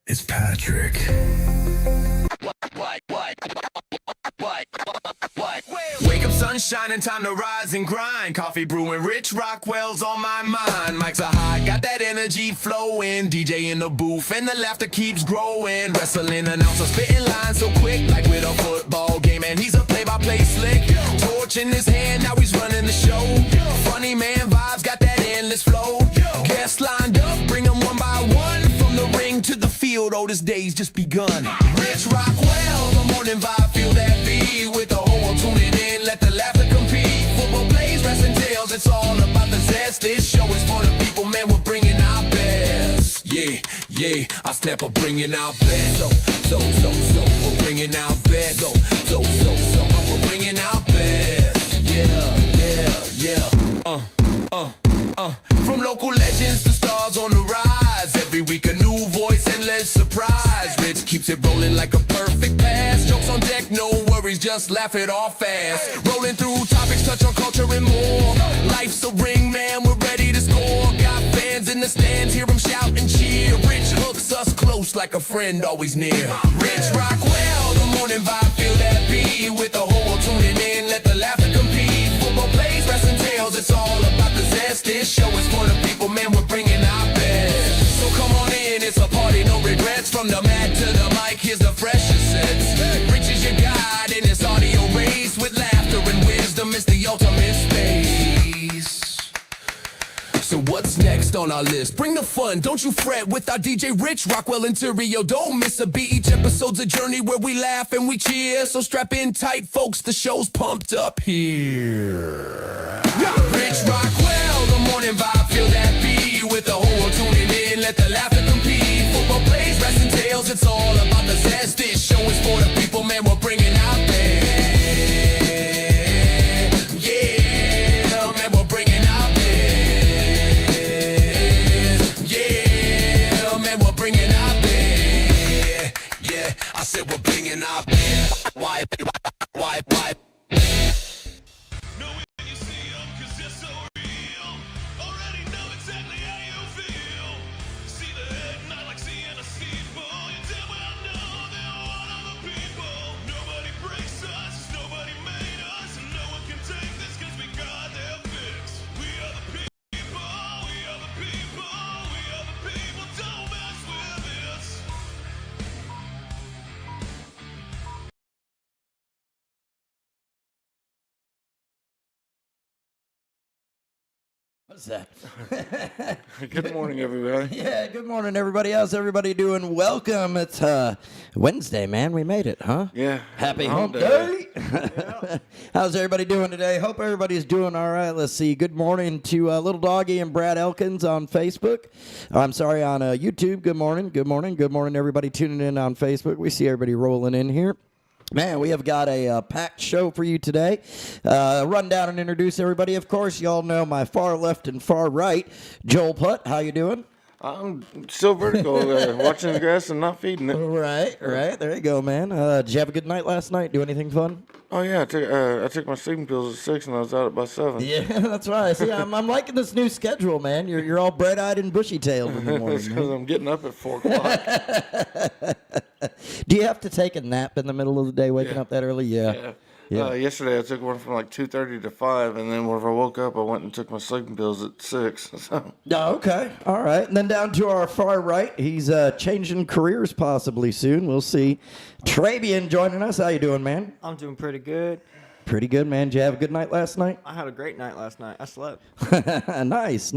It's Patrick. Wake up, sun shining, time to rise and grind. Coffee brewing, Rich Rockwell's on my mind. Mics are high, got that energy flowing. DJ in the booth, and the laughter keeps growing. Wrestling announcer spitting lines so quick, like with a football game. And he's a play-by-play slick. Torch in his hand, now he's running the show. Funny man vibes, got that endless flow. Guests lined up, bring them one by one. From the ring to the field, oh, this day's just begun. Rich Rockwell, the morning vibe, feel that beat. With the whole world tuning in, let the laughter compete. Football plays, wrestling tales, it's all about the zest. This show is for the people, man, we're bringing our best. Yeah, I step up bringing our best. So, we're bringing our best. So, we're bringing our best. Yeah. From local legends to stars on the rise. Every week a new voice, endless surprise. Rich keeps it rolling like a perfect pass. Jokes on deck, no worries, just laugh it off fast. Rolling through topics, touch on culture and more. Life's a ring, man, we're ready to score. Got fans in the stands, hear them shout and cheer. Rich hooks us close like a friend always near. Rich Rockwell, the morning vibe, feel that beat. With the whole world tuning in, let the laughter compete. Football plays, wrestling tales, it's all about the zest. This show is for the people, man, we're bringing our best. So come on in, it's a party, no regrets. From the mat to the mic, here's the freshest sense. Rich is your guide in this audio race. With laughter and wisdom, it's the ultimate space. So what's next on our list? Bring the fun, don't you fret. With our DJ Rich Rockwell and Terrio, don't miss a beat. Each episode's a journey where we laugh and we cheer. So strap in tight, folks, the show's pumped up here. Rich Rockwell, the morning vibe, feel that beat. With the whole world tuning in, let the laughter compete. Football plays, wrestling tales, it's all about the zest. This show is for the people, man, we're bringing out best. Yeah, man, we're bringing out best. Yeah, man, we're bringing out best. Yeah, I said we're bringing out best. Why? What's that? Good morning, everybody. Yeah, good morning, everybody. How's everybody doing? Welcome. It's Wednesday, man. We made it, huh? Yeah. Happy hump day. How's everybody doing today? Hope everybody's doing all right. Let's see. Good morning to Little Doggy and Brad Elkins on Facebook. I'm sorry, on YouTube. Good morning. Good morning. Good morning, everybody tuning in on Facebook. We see everybody rolling in here. Man, we have got a packed show for you today. Run down and introduce everybody. Of course, you all know my far left and far right. Joel Putt, how you doing? I'm still vertical, watching the grass and not feeding it. Right. There you go, man. Did you have a good night last night? Do anything fun? Oh, yeah, I took my sleeping pills at 6 and I was out by 7. Yeah, that's right. See, I'm liking this new schedule, man. You're all bright-eyed and bushy-tailed in the morning. It's because I'm getting up at 4 o'clock. Do you have to take a nap in the middle of the day, waking up that early? Yeah. Yesterday I took one from like 2:30 to 5, and then when I woke up, I went and took my sleeping pills at 6. So. Oh, okay. All right. And then down to our far right, he's changing careers possibly soon. We'll see. Travian joining us. How you doing, man? I'm doing pretty good. Pretty good, man. Did you have a good night last night? I had a great night last night. I slept. Nice.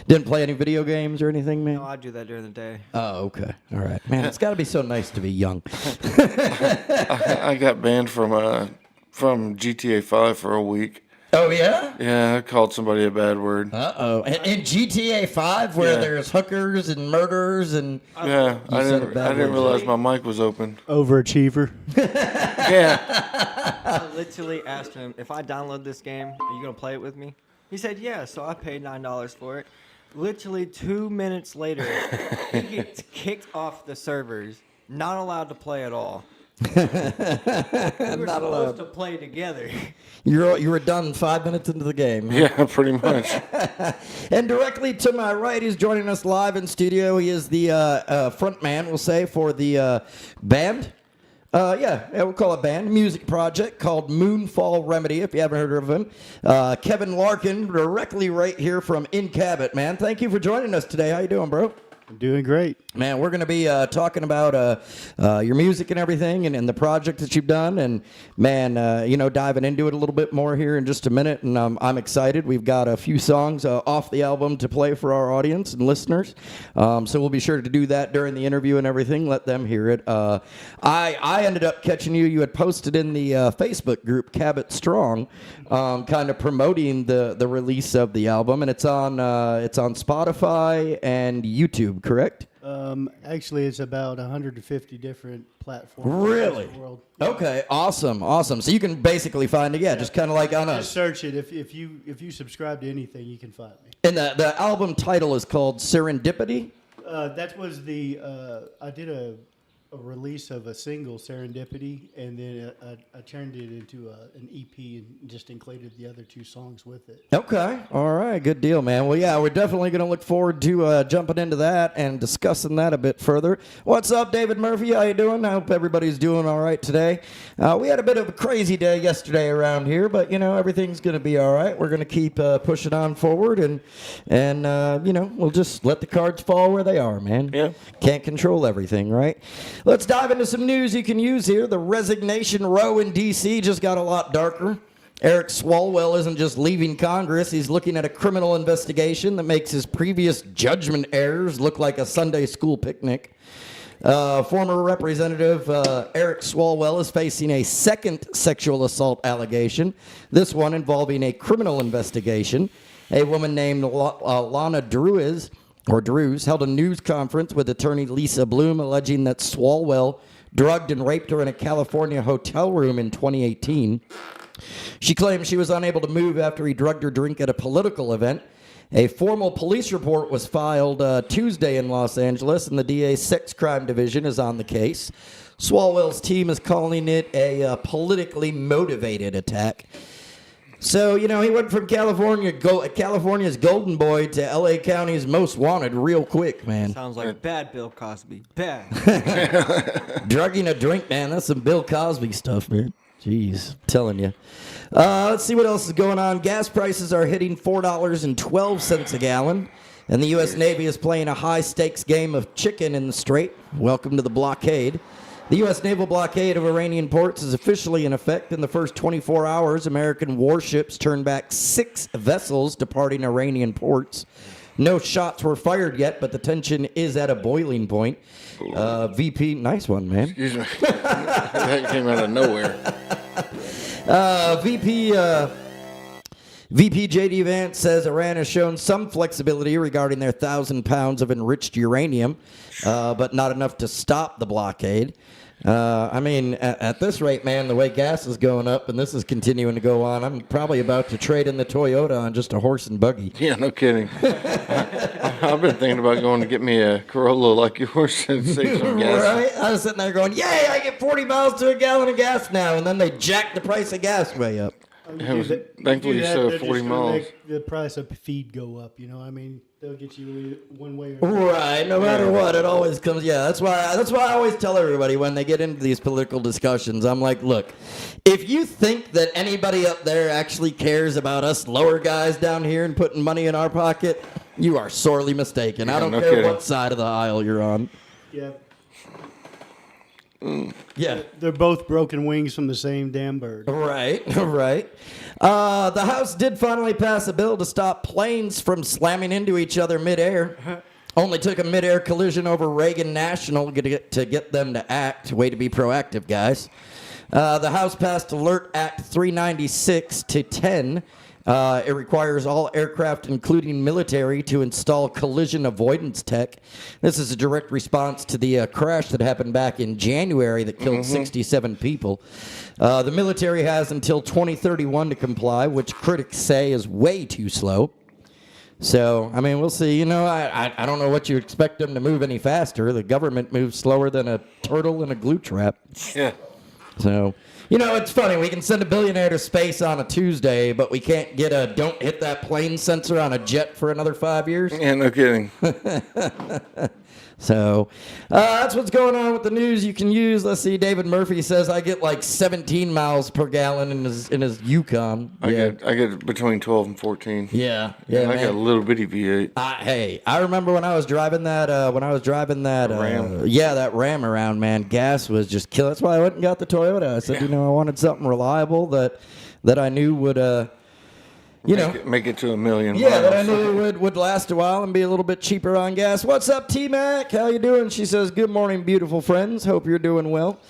Didn't play any video games or anything, man? No, I do that during the day. Oh, okay. All right. Man, it's got to be so nice to be young. I got banned from GTA 5 for a week. Oh, yeah? Yeah, I called somebody a bad word. Uh-oh. In GTA 5, where there's hookers and murders and... Yeah, I didn't realize my mic was open. Overachiever. Yeah. I literally asked him, if I download this game, are you going to play it with me? He said, yeah, so I paid $9 for it. Literally 2 minutes later, he gets kicked off the servers, not allowed to play at all. We were Not supposed allowed. to play together. You were done 5 minutes into the game. Yeah, pretty much. And directly to my right, he's joining us live in studio. He is the front man, we'll say, for the band. We'll call it band. Music project called Moonfall Remedy, if you haven't heard of him. Kevin Larkan, directly right here from In Cabot, man. Thank you for joining us today. How you doing, bro? I'm doing great. Man, we're going to be talking about your music and everything and the project that you've done. And, man, diving into it a little bit more here in just a minute. And I'm excited. We've got a few songs off the album to play for our audience and listeners. So we'll be sure to do that during the interview and everything. Let them hear it. I ended up catching you. You had posted in the Facebook group, Cabot Strong, kind of promoting the release of the album. And it's on Spotify and YouTube, correct? Actually, it's about 150 different platforms. Really? across the world. Okay, awesome. So you can basically find it, just kind of like on Just us. search it. If you subscribe to anything, you can find me. And the album title is called Serendipity. That was I did a release of a single, Serendipity, and then I turned it into an EP and just included the other two songs with it. Okay, all right, good deal, man. Well, yeah, we're definitely going to look forward to jumping into that and discussing that a bit further. What's up, David Murphy? How you doing? I hope everybody's doing all right today. We had a bit of a crazy day yesterday around here, but everything's going to be all right. We're going to keep pushing on forward, and we'll just let the cards fall where they are, man. Yeah. Can't control everything, right? Let's dive into some news you can use here. The resignation row in D.C. just got a lot darker. Eric Swalwell isn't just leaving Congress. He's looking at a criminal investigation that makes his previous judgment errors look like a Sunday school picnic. Former Representative Eric Swalwell is facing a second sexual assault allegation, this one involving a criminal investigation. A woman named Lana Drews held a news conference with attorney Lisa Bloom alleging that Swalwell drugged and raped her in a California hotel room in 2018. She claims she was unable to move after he drugged her drink at a political event. A formal police report was filed Tuesday in Los Angeles, and the DA's sex crime division is on the case. Swalwell's team is calling it a politically motivated attack. So, he went from California's golden boy to L.A. County's most wanted real quick, man. Sounds like bad Bill Cosby. Bad. Drugging a drink, man, that's some Bill Cosby stuff, man. Jeez, I'm telling you. Let's see what else is going on. Gas prices are hitting $4.12 a gallon, and the U.S. Navy is playing a high-stakes game of chicken in the Strait. Welcome to the blockade. The U.S. naval blockade of Iranian ports is officially in effect. In the first 24 hours, American warships turned back 6 vessels departing Iranian ports. No shots were fired yet, but the tension is at a boiling point. VP, nice one, man. Excuse me. That came out of nowhere. VP J.D. Vance says Iran has shown some flexibility regarding their 1,000 pounds of enriched uranium, but not enough to stop the blockade. At this rate, man, the way gas is going up and this is continuing to go on, I'm probably about to trade in the Toyota on just a horse and buggy. Yeah, no kidding. I've been thinking about going to get me a Corolla like yours and save some gas. Right? I was sitting there going, yay, I get 40 miles to a gallon of gas now, and then they jack the price of gas way up. Thankfully, you still have 40 miles. Make the price of feed go up. They'll get you one way or another. Right, no matter what, it always comes. Yeah, that's why I always tell everybody when they get into these political discussions, I'm like, look, if you think that anybody up there actually cares about us lower guys down here and putting money in our pocket, you are sorely mistaken. Yeah, I don't no care kidding. what side of the aisle you're on. Yeah. Yeah. They're both broken wings from the same damn bird. Right. The House did finally pass a bill to stop planes from slamming into each other midair. Only took a midair collision over Reagan National to get them to act. Way to be proactive, guys. The House passed Alert Act 396 to 10. It requires all aircraft, including military, to install collision avoidance tech. This is a direct response to the crash that happened back in January that killed 67 people. The military has until 2031 to comply, which critics say is way too slow. So, we'll see. I don't know what you expect them to move any faster. The government moves slower than a turtle in a glue trap. Yeah. So, it's funny. We can send a billionaire to space on a Tuesday, but we can't get a don't hit that plane sensor on a jet for another 5 years. Yeah, no kidding. So that's what's going on with the news you can use. Let's see. David Murphy says I get like 17 miles per gallon in his Yukon. I get between 12 and 14. Yeah. I Man. got a little bitty V8. Hey, I remember when I was driving that Ram. That Ram around, man. Gas was just killing. That's why I went and got the Toyota. I said, I wanted something reliable that I knew would make it to a million. Yeah, miles. that I knew would last a while and be a little bit cheaper on gas. What's up, T-Mac? How you doing? She says, good morning, beautiful friends. Hope you're doing well.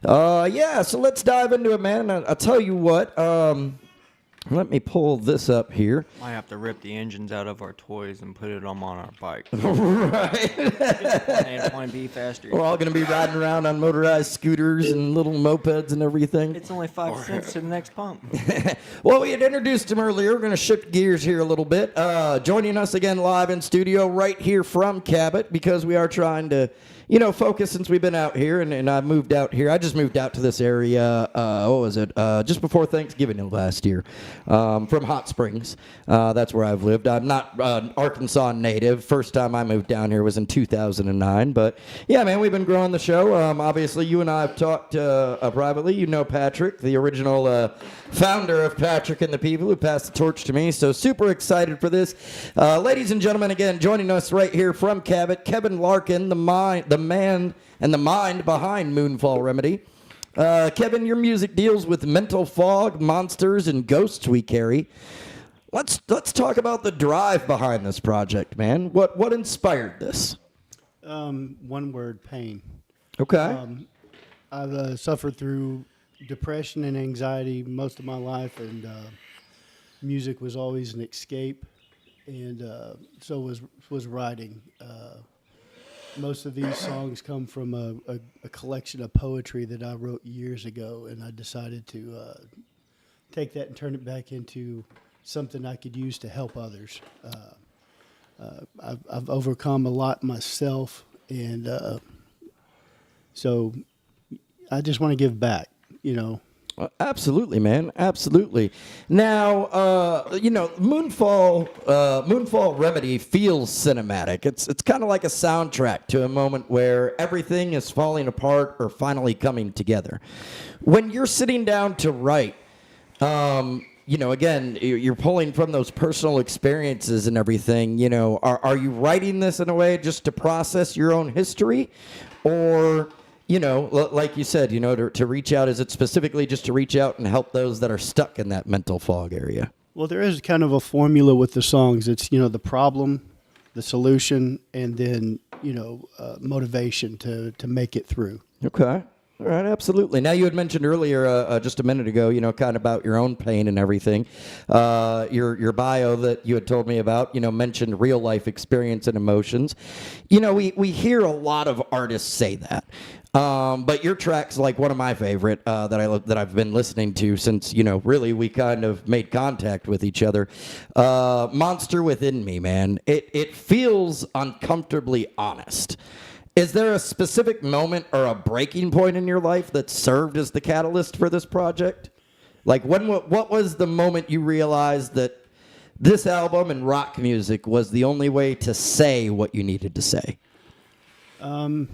So let's dive into it, man. I'll tell you what. Let me pull this up here. Might have to rip the engines out of our toys and put them on our bike. Right. And want to be faster. We're all going to be riding around on motorized scooters and little mopeds and everything. It's only 5 cents to the next pump. Well, we had introduced him earlier. We're going to shift gears here a little bit. Joining us again live in studio right here from Cabot, because we are trying to, focus since we've been out here, and I moved out here. I just moved out to this area, just before Thanksgiving of last year, from Hot Springs. That's where I've lived. I'm not Arkansas native. First time I moved down here was in 2009. But, yeah, man, we've been growing the show. Obviously, you and I have talked privately. You know Patrick, the original founder of Patrick and the People, who passed the torch to me. So super excited for this. Ladies and gentlemen, again, joining us right here from Cabot, Kevin Larkan, the man and the mind behind Moonfall Remedy. Kevin, your music deals with mental fog, monsters, and ghosts we carry. Let's talk about the drive behind this project, man. What inspired this? One word: pain. Okay. I've suffered through depression and anxiety most of my life, and music was always an escape, and so was writing. Most of these songs come from a collection of poetry that I wrote years ago, and I decided to take that and turn it back into something I could use to help others. I've overcome a lot myself, and so I just want to give back, Absolutely, man. Absolutely. Now, Moonfall Remedy feels cinematic. It's kind of like a soundtrack to a moment where everything is falling apart or finally coming together. When you're sitting down to write, again, you're pulling from those personal experiences and everything. Are you writing this in a way just to process your own history, or like you said, to reach out? Is it specifically just to reach out and help those that are stuck in that mental fog area? Well, there is kind of a formula with the songs. It's, the problem, the solution, and then, motivation to make it through. Okay. All right, absolutely. Now, you had mentioned earlier, just a minute ago, kind of about your own pain and everything. Your bio that you had told me about, mentioned real life experience and emotions. We hear a lot of artists say that. But your track's like one of my favorite that I've been listening to since really we kind of made contact with each other. Monster Within Me, man. It feels uncomfortably honest. Is there a specific moment or a breaking point in your life that served as the catalyst for this project? Like what was the moment you realized that this album and rock music was the only way to say what you needed to say? Yeah,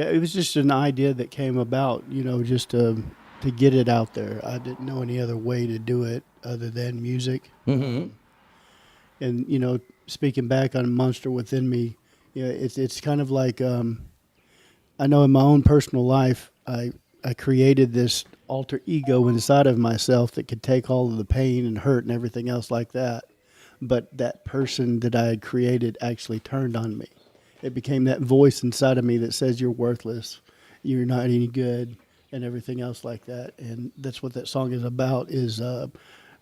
it was just an idea that came about, just to get it out there. I didn't know any other way to do it other than music. Mm-hmm. And, speaking back on Monster Within Me, it's kind of like, I know in my own personal life, I created this alter ego inside of myself that could take all of the pain and hurt and everything else like that. But that person that I had created actually turned on me. It became that voice inside of me that says you're worthless, you're not any good, and everything else like that. And that's what that song is about, is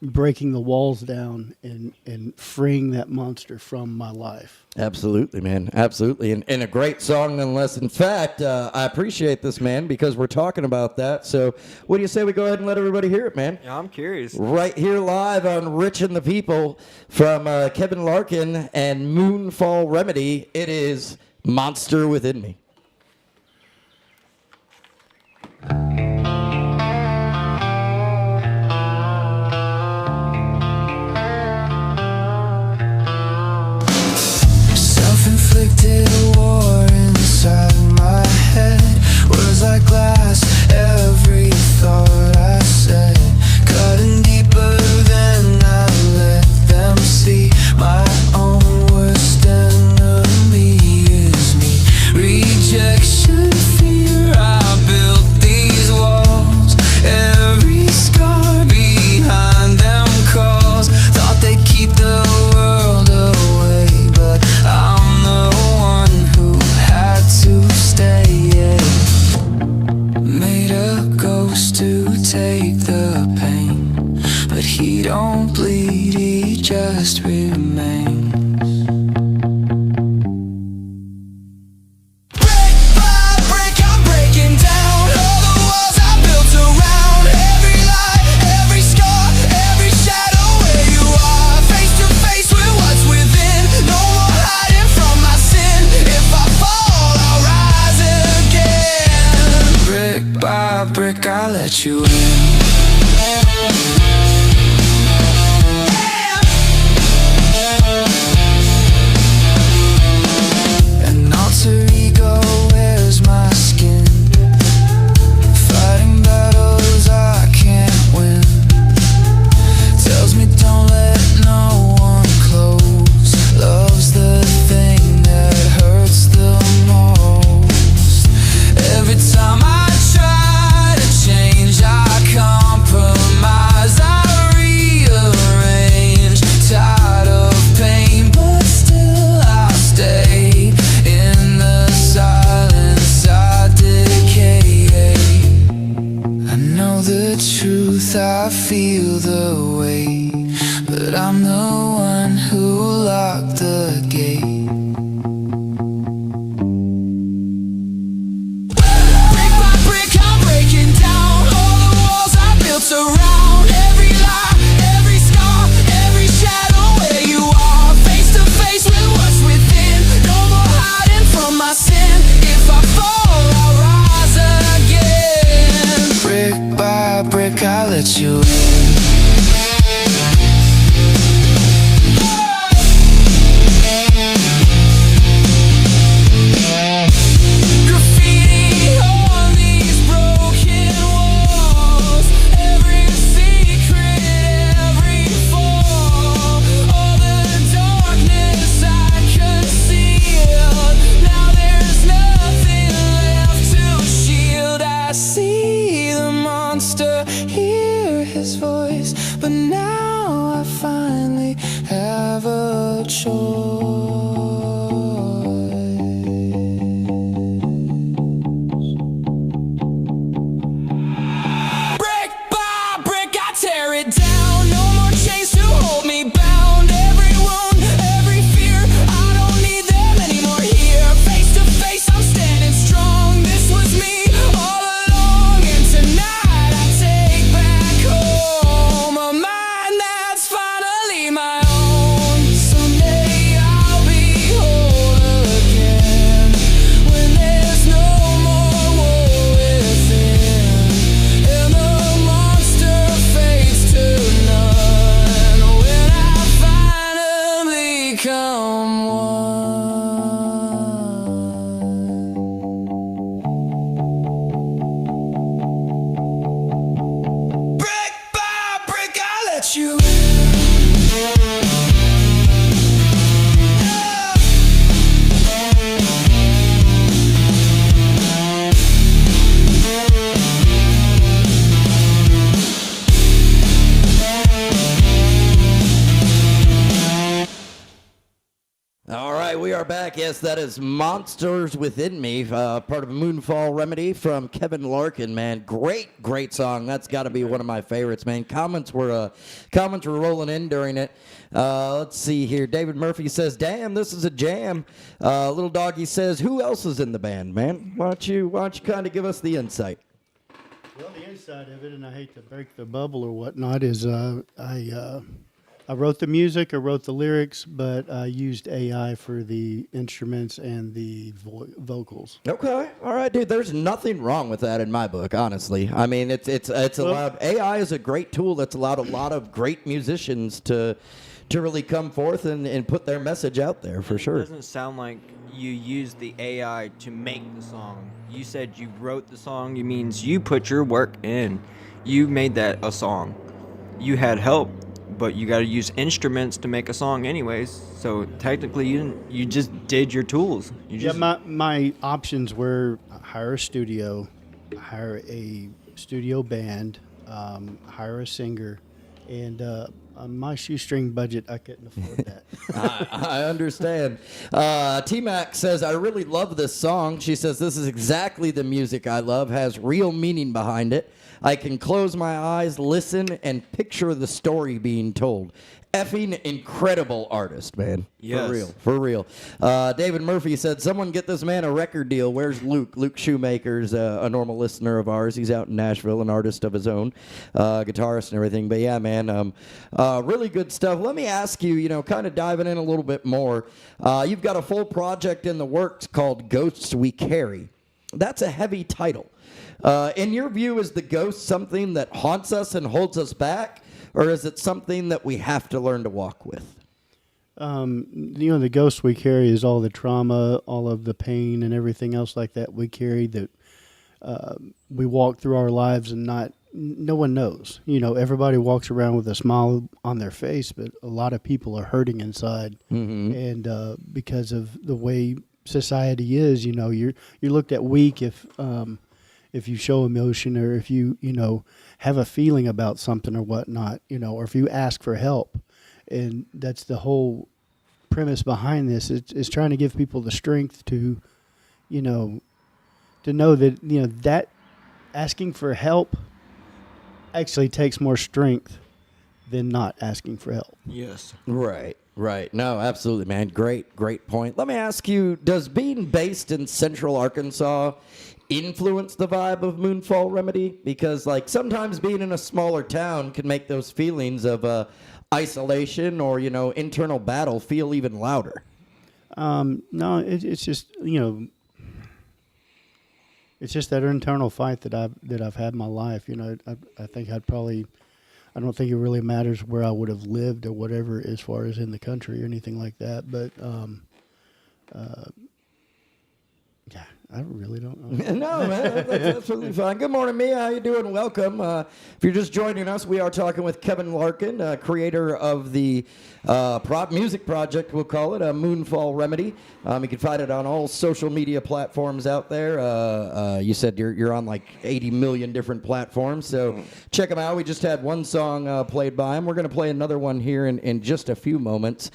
breaking the walls down and freeing that monster from my life. Absolutely, man. Absolutely. And a great song nonetheless. In fact, I appreciate this, man, because we're talking about that. So what do you say we go ahead and let everybody hear it, man? Yeah, I'm curious. Right here live on Rich and the People from Kevin Larkan and Moonfall Remedy. It is Monster Within Me. Brick by brick, I tear it down. No more chains to hold me bound. Every wound, every fear, I don't need them anymore here. Face to face, I'm standing strong. This was me all along, and tonight I take back home a mind that's finally my own. Someday I'll be whole again when there's no more war within, and the monster fades to none when I finally come one. Brick by brick, I let you in. All right, we are back. Yes, that is Monsters Within Me, part of Moonfall Remedy from Kevin Larkan, man. Great song. That's got to be one of my favorites, man. Comments were rolling in during it. Let's see here. David Murphy says, damn, this is a jam. Little Doggy says, who else is in the band, man? Why don't you kind of give us the insight? Well, the inside of it, and I hate to break the bubble or whatnot, is I wrote the music, I wrote the lyrics, but I used AI for the instruments and the vocals. Okay, all right, dude. There's nothing wrong with that in my book, honestly. I mean, it's allowed. AI is a great tool that's allowed a lot of great musicians to really come forth and put their message out there for sure. It doesn't sound like you used the AI to make the song. You said you wrote the song. It means you put your work in. You made that a song. You had help, but you got to use instruments to make a song anyways. So technically, you just did your tools. My options were hire a studio, hire a studio band, hire a singer, and on my shoestring budget, I couldn't afford that. I understand. T-Mac says, I really love this song. She says, this is exactly the music I love, has real meaning behind it. I can close my eyes, listen, and picture the story being told. Effing incredible artist, man. Yes. For real. David Murphy said, someone get this man a record deal. Where's Luke? Luke Shoemaker's a normal listener of ours. He's out in Nashville, an artist of his own, guitarist and everything. But yeah, man, really good stuff. Let me ask you, kind of diving in a little bit more. You've got a full project in the works called Ghosts We Carry. That's a heavy title. In your view, is the ghost something that haunts us and holds us back? Or is it something that we have to learn to walk with? The ghost we carry is all the trauma, all of the pain and everything else like that we carry that we walk through our lives and no one knows. Everybody walks around with a smile on their face, but a lot of people are hurting inside. Mm-hmm. And because of the way society is, you're looked at weak if you show emotion or if you have a feeling about something or whatnot, or if you ask for help. And that's the whole premise behind this. It's trying to give people the strength to know that, that asking for help actually takes more strength than not asking for help. Yes. Right. No, absolutely, man. Great point. Let me ask you, does being based in Central Arkansas influence the vibe of Moonfall Remedy? Because, sometimes being in a smaller town can make those feelings of isolation or, internal battle feel even louder. No, it's just, it's just that internal fight that I've had in my life. I think I don't think it really matters where I would have lived or whatever as far as in the country or anything like that. But, yeah, I really don't know. No, man, that's absolutely fine. Good morning, Mia. How you doing? Welcome. If you're just joining us, we are talking with Kevin Larkan, creator of the music project, we'll call it, Moonfall Remedy. You can find it on all social media platforms out there. You said you're on like 80 million different platforms, so check them out. We just had one song played by him. We're going to play another one here in just a few moments.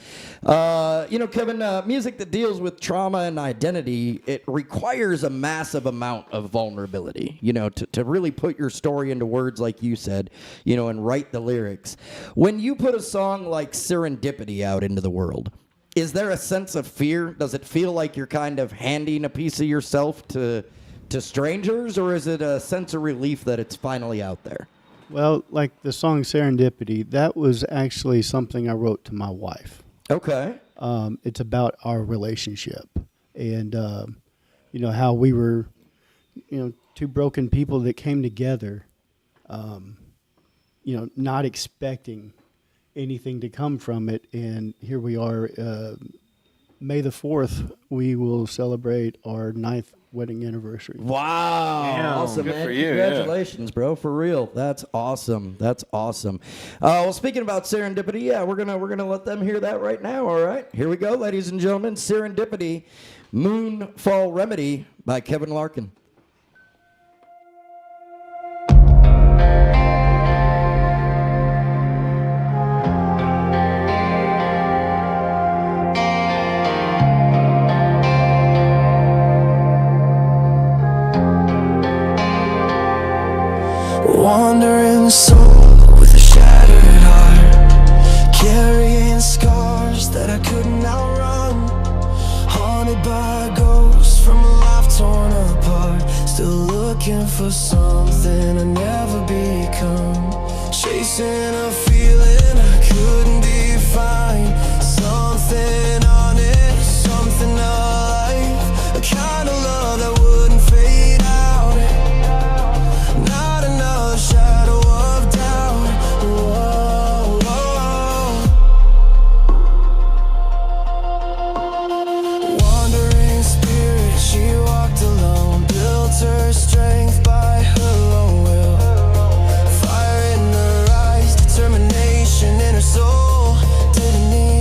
Kevin, music that deals with trauma and identity, it requires a massive amount of vulnerability, to really put your story into words like you said, and write the lyrics. When you put a song like Serendipity out into the world, is there a sense of fear? Does it feel like you're kind of handing a piece of yourself to strangers, or is it a sense of relief that it's finally out there? Well, like the song Serendipity, that was actually something I wrote to my wife. Okay. It's about our relationship and, how we were, two broken people that came together, not expecting anything to come from it. And here we are, May the 4th, we will celebrate our 9th wedding anniversary. Wow. Damn. Awesome, Good man. for you, Congratulations, bro. For real. That's awesome. That's awesome. Well, speaking about Serendipity, we're gonna let them hear that right now, all right? Here we go, ladies and gentlemen. Serendipity, Moonfall Remedy by Kevin Larkan. Wandering soul with a shattered heart, carrying scars that I couldn't outrun, haunted by ghosts from a life torn apart, still looking for something I never become, chasing a feeling I couldn't define, something honest, something alive, a kind of love that wouldn't fade out, not another shadow of doubt. Whoa, whoa. Wandering spirit, she walked alone, built her strength by her own will, fire in her eyes, determination in her soul, didn't need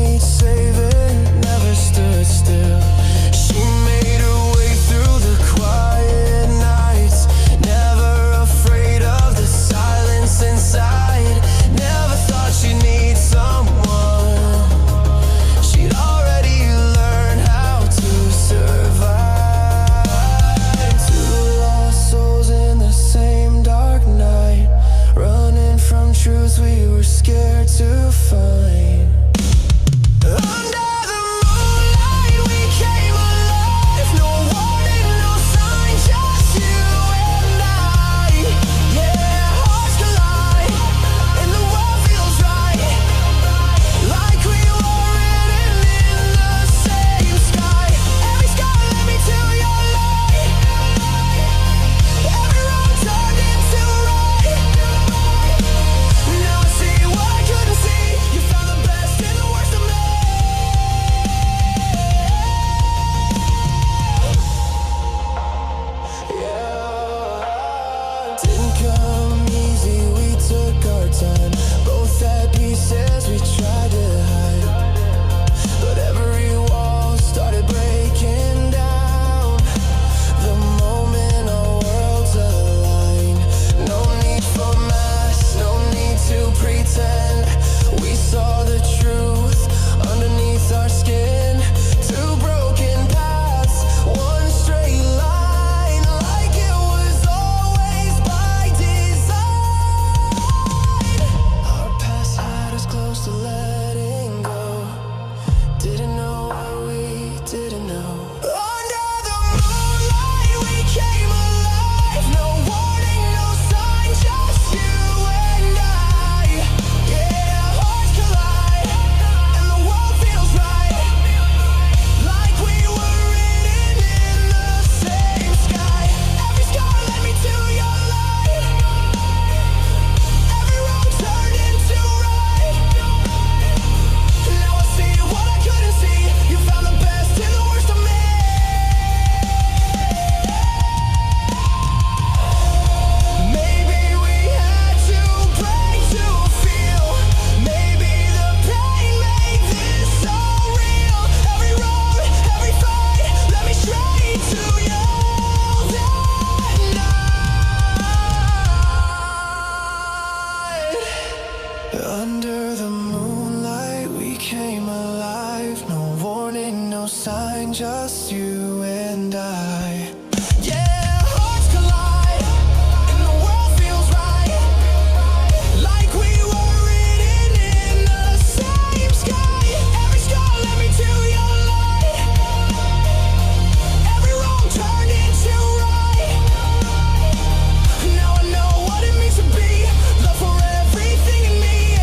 no sign, just you and I. Yeah, hearts collide, and the world feels right, like we were written in the same sky. Every scar led me to your light, every wrong turned into right. Now I know what it means to be loved for everything in me.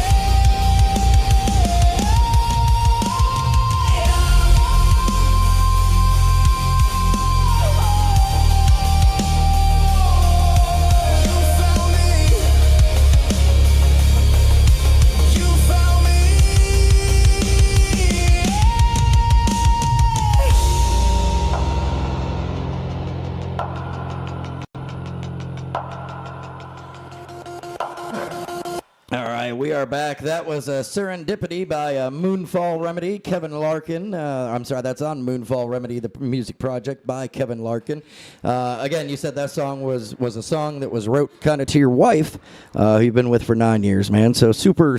All right, we are back. That was Serendipity by Moonfall Remedy, Kevin Larkan. I'm sorry, that's on Moonfall Remedy, the music project by Kevin Larkan. Again, you said that song was a song that was wrote kind of to your wife, who you've been with for 9 years, man. So super,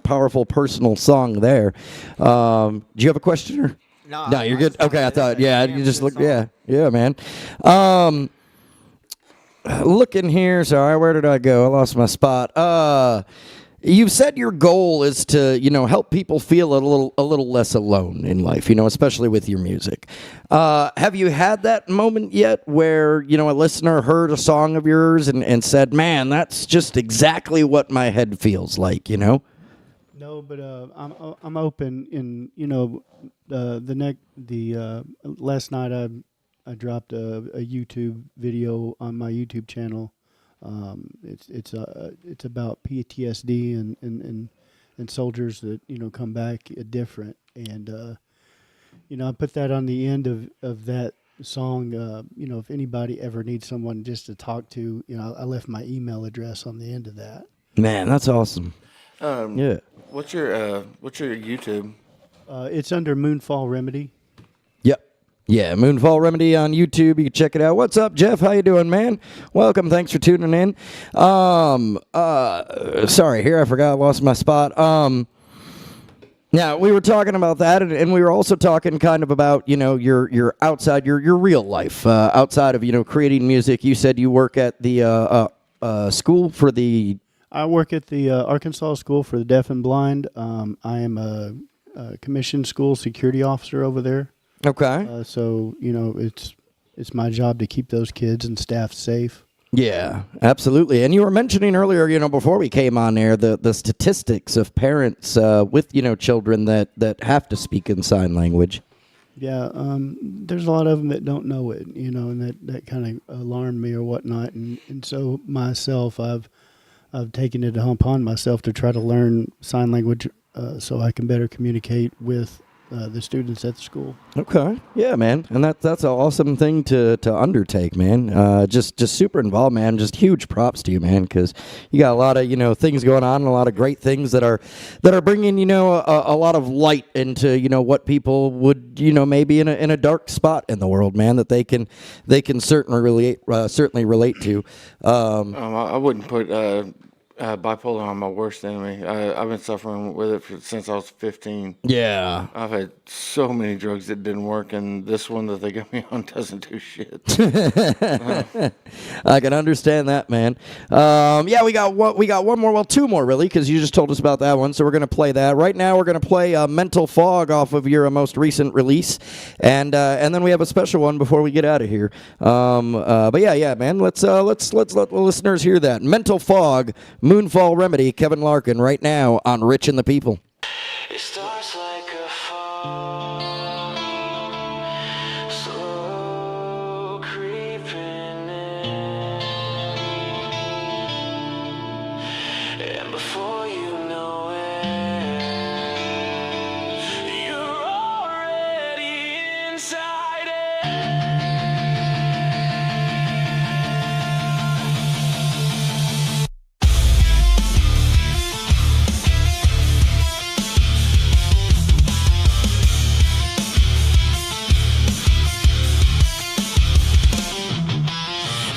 powerful personal song there. Do you have a question? Or? No, you're good. Okay, I thought, yeah, you just looked, yeah, man. Looking here, sorry, where did I go? I lost my spot. You've said your goal is to, help people feel a little less alone in life, especially with your music. Have you had that moment yet where, a listener heard a song of yours and said, man, that's just exactly what my head feels like, No, but I'm open. In last night I dropped a YouTube video on my YouTube channel. It's about PTSD and soldiers that come back different, and I put that on the end of that song. If anybody ever needs someone just to talk to, I left my email address on the end of that. Man, that's awesome. Yeah. What's your YouTube? It's under Moonfall Remedy. Yep. Yeah, Moonfall Remedy on YouTube. You can check it out. What's up, Jeff? How you doing, man? Welcome. Thanks for tuning in. Sorry, here I forgot. I lost my spot. Now, we were talking about that, and we were also talking kind of about, your outside, your real life, outside of, creating music. You said you work at the school for the... I work at the Arkansas School for the Deaf and Blind. I am a commissioned school security officer over there. Okay. So it's my job to keep those kids and staff safe. Yeah, absolutely. And you were mentioning earlier, before we came on air, the statistics of parents with children that have to speak in sign language. Yeah, there's a lot of them that don't know it, and that kind of alarmed me or whatnot. And so myself, I've taken it upon myself to try to learn sign language so I can better communicate with the students at the school. Okay, yeah, man, and that's an awesome thing to undertake, man. Just super involved, man. Just huge props to you, man, because you got a lot of things going on, and a lot of great things that are bringing a lot of light into what people would maybe in a dark spot in the world, man, that they can certainly relate to. I wouldn't put bipolar on my worst enemy. I've been suffering with it since I was 15. Yeah. I've had so many drugs that didn't work, and this one that they got me on doesn't do shit. I can understand that, man. Yeah, we got one more, well, two more really, because you just told us about that one, so we're going to play that. Right now we're going to play Mental Fog off of your most recent release, and then we have a special one before we get out of here. But yeah, man, let's let the listeners hear that. Mental Fog, Moonfall Remedy, Kevin Larkan, right now on Rich and the People. It starts like a fall, slow creeping in, and before you know it, you're already inside it.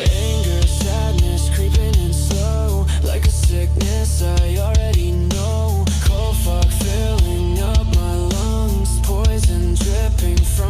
Anger, sadness, creeping in slow, like a sickness I already know. Cold fog filling up my lungs, poison dripping from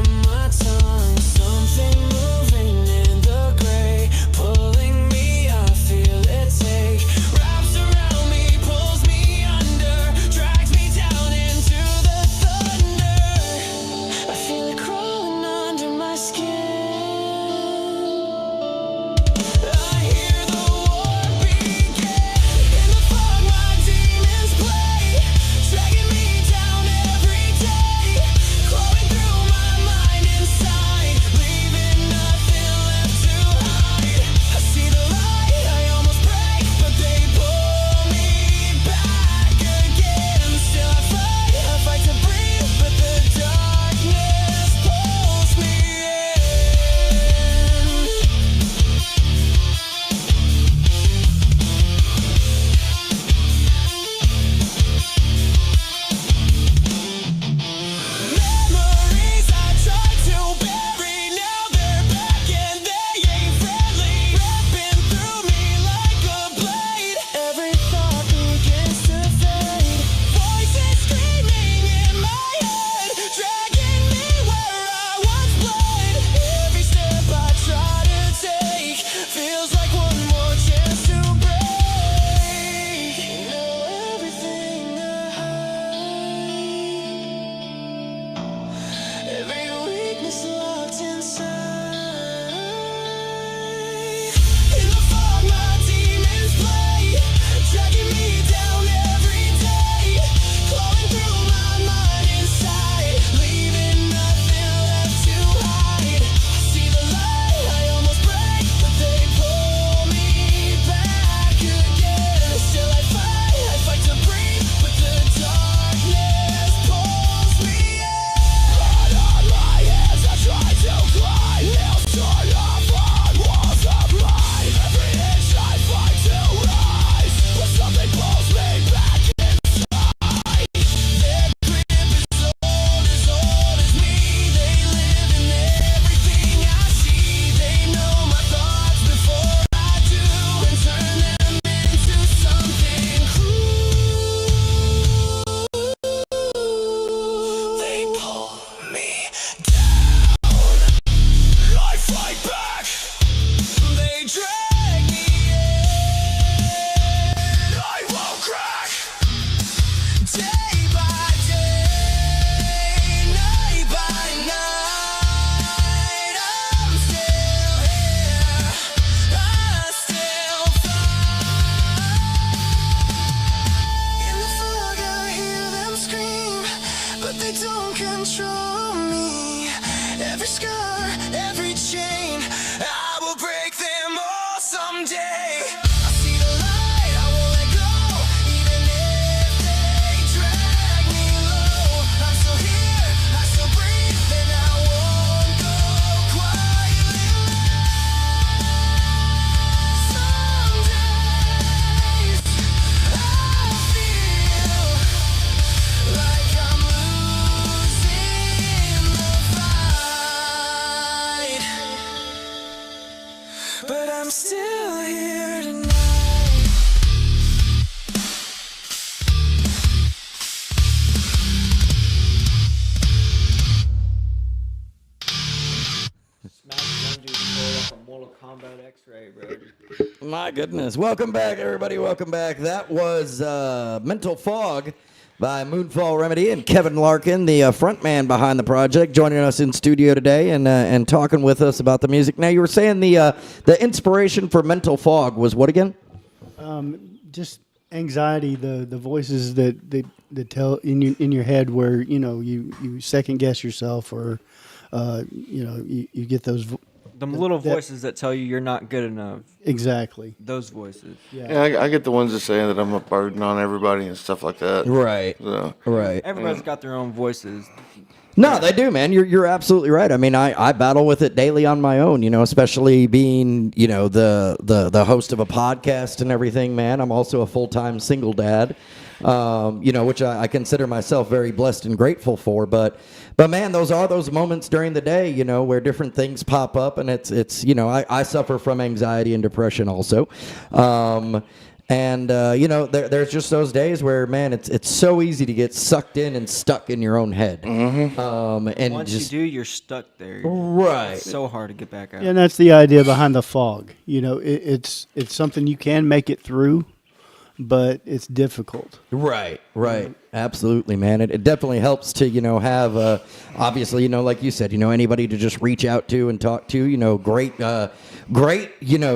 every scar, every chain. I will break them all someday. I see the light, I won't let go, even if they drag me low. I'm still here, I still breathe, and I won't go quietly low. Some days I feel like I'm losing the fight, but I'm still here tonight. Smash one dude pulled up a Mortal Kombat X-ray, bro. My goodness. Welcome back, everybody. Welcome back. That was Mental Fog by Moonfall Remedy and Kevin Larkan, the front man behind the project, joining us in studio today and talking with us about the music. Now, you were saying the inspiration for Mental Fog was what again? Just anxiety, the voices that tell in your head where you second guess yourself, or you get those The little voices that tell you you're not good enough. exactly. Those voices. Yeah, I get the ones that say that I'm a burden on everybody and stuff like that. Right. So, Right. Everybody's got their own voices. No, they do, man. You're absolutely right. I mean, I battle with it daily on my own, especially being, the host of a podcast and everything, man. I'm also a full-time single dad, which I consider myself very blessed and grateful for. But man, those moments during the day, where different things pop up, and it's I suffer from anxiety and depression also. There's just those days where, man, it's so easy to get sucked in and stuck in your own head. And Once just you do, you're stuck there. right. It's so hard to get back out. Yeah, and that's the idea behind the fog. It's something you can make it through, but it's difficult. Right. Absolutely, man. It definitely helps to, have, obviously, like you said, anybody to just reach out to and talk to, great,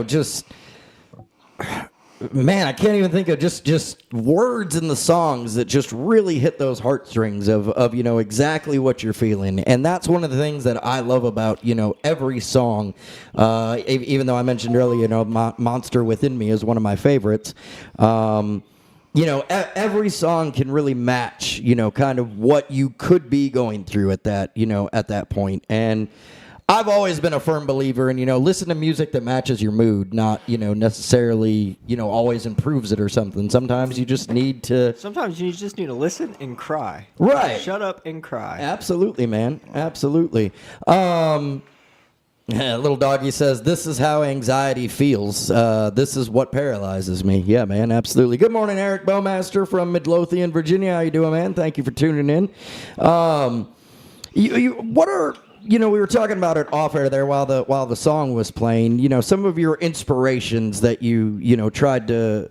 just, man, I can't even think of just words in the songs that just really hit those heartstrings of exactly what you're feeling. And that's one of the things that I love about, every song, even though I mentioned earlier, Monster Within Me is one of my favorites. Every song can really match, kind of what you could be going through at that point. And I've always been a firm believer in, listen to music that matches your mood, not, necessarily, always improves it or something. Sometimes you just need to. Sometimes you just need to listen and cry. Right. Shut up and cry. Absolutely, man. Absolutely. Little doggy says, this is how anxiety feels. This is what paralyzes me. Yeah, man, absolutely. Good morning, Eric Bowmaster from Midlothian, Virginia. How you doing, man? Thank you for tuning in. What are... we were talking about it off air there while the song was playing. Some of your inspirations that you tried to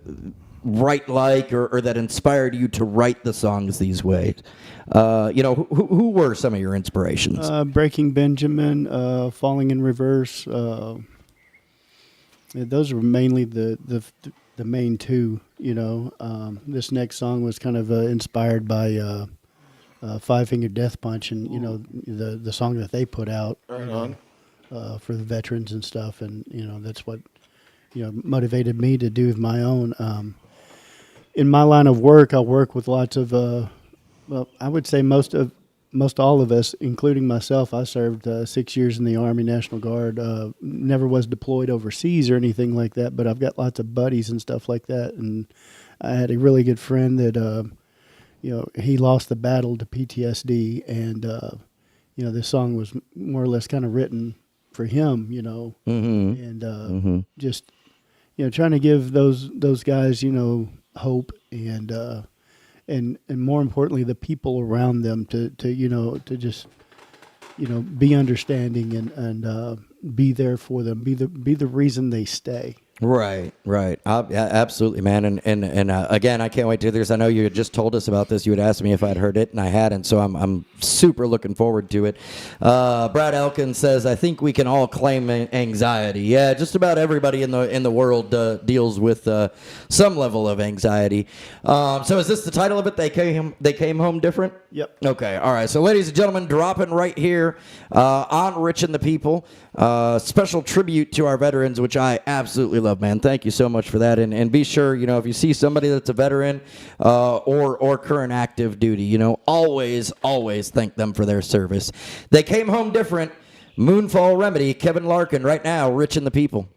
write or that inspired you to write the songs these ways. Who were some of your inspirations? Breaking Benjamin, Falling in Reverse. Those were mainly the main two. This next song was kind of inspired by. Five Finger Death Punch, and the song that they put out for the veterans and stuff, and that's what motivated me to do my own. In my line of work, I work with lots of, I would say most all of us, including myself. I served 6 years in the Army National Guard. Never was deployed overseas or anything like that, but I've got lots of buddies and stuff like that, and I had a really good friend that. He lost the battle to PTSD, and this song was more or less kind of written for him, and just trying to give those guys hope, and more importantly the people around them to just be understanding and be there for them, be the reason they stay. Right, right. Yeah, absolutely, man. And again, I can't wait to hear this. I know you had just told us about this. You had asked me if I'd heard it, and I hadn't. So I'm super looking forward to it. Brad Elkins says, "I think we can all claim anxiety." Yeah, just about everybody in the world deals with some level of anxiety. So is this the title of it? They came home different. Yep. Okay. All right. So, ladies and gentlemen, dropping right here on Rich and the People. Special tribute to our veterans, which I absolutely love, man. Thank you so much for that. And be sure, if you see somebody that's a veteran or current active duty, always thank them for their service. They came home different. Moonfall Remedy, Kevin Larkan, right now, Rich and the People.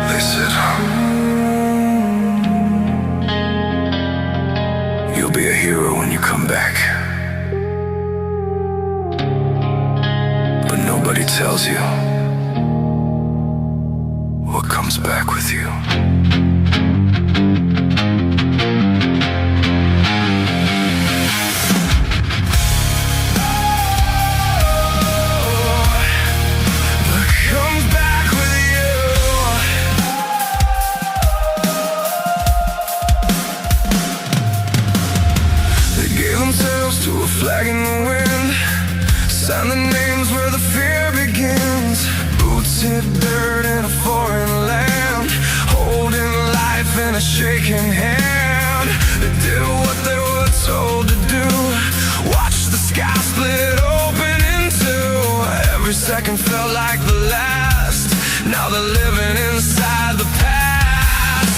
They said, you'll be a hero when you come back. But nobody tells you what comes back with you. Flag in the wind, sign the names where the fear begins. Boots hit dirt in a foreign land, holding life in a shaking hand. They did what they were told to do, watch the sky split open in two. Every second felt like the last, now they're living inside the past.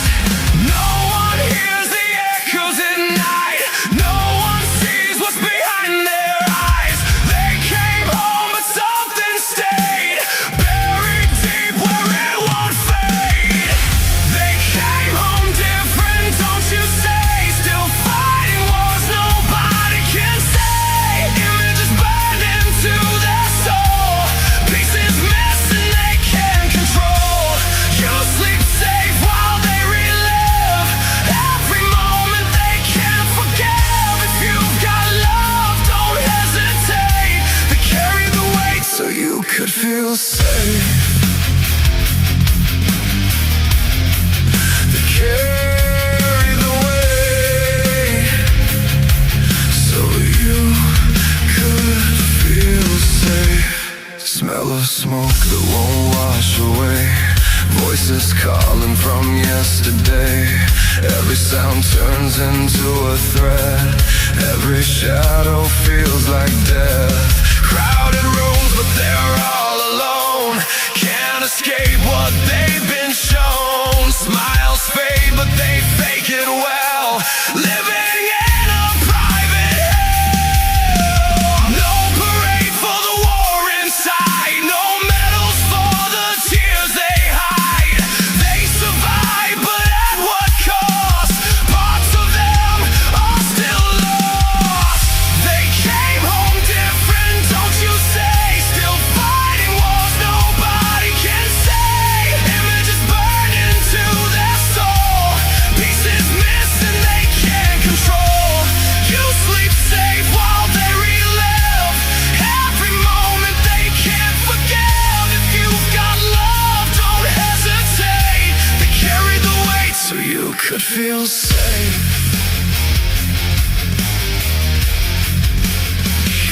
No one hears the echoes at night, no one sees what's behind their eyes. They came home but something stayed, buried deep where it won't fade. They came home different, don't you say, still fighting wars nobody can say. Images burned into their soul, pieces missing they can't control. You sleep safe while they relive every moment they can't forgive. If you've got love, don't hesitate to carry the weight so you could feel safe. To carry the weight so you could feel safe. Smell of smoke that won't wash away, voices calling from yesterday. Every sound turns into a threat, every shadow feels like death. Crowded rooms but they're all alone, can't escape what they've been shown. Smiles fade but they fake it well, living in a private hell. No parade for the war inside, no medals for the tears they hide. They survive but at what cost? Parts of them are still lost. They came home different, don't you say, still fighting wars nobody can say. Images burned into their soul, pieces missing they can't control. You sleep safe while they relive every moment they can't forgive. If you've got love, don't hesitate to carry the weight so you could feel safe.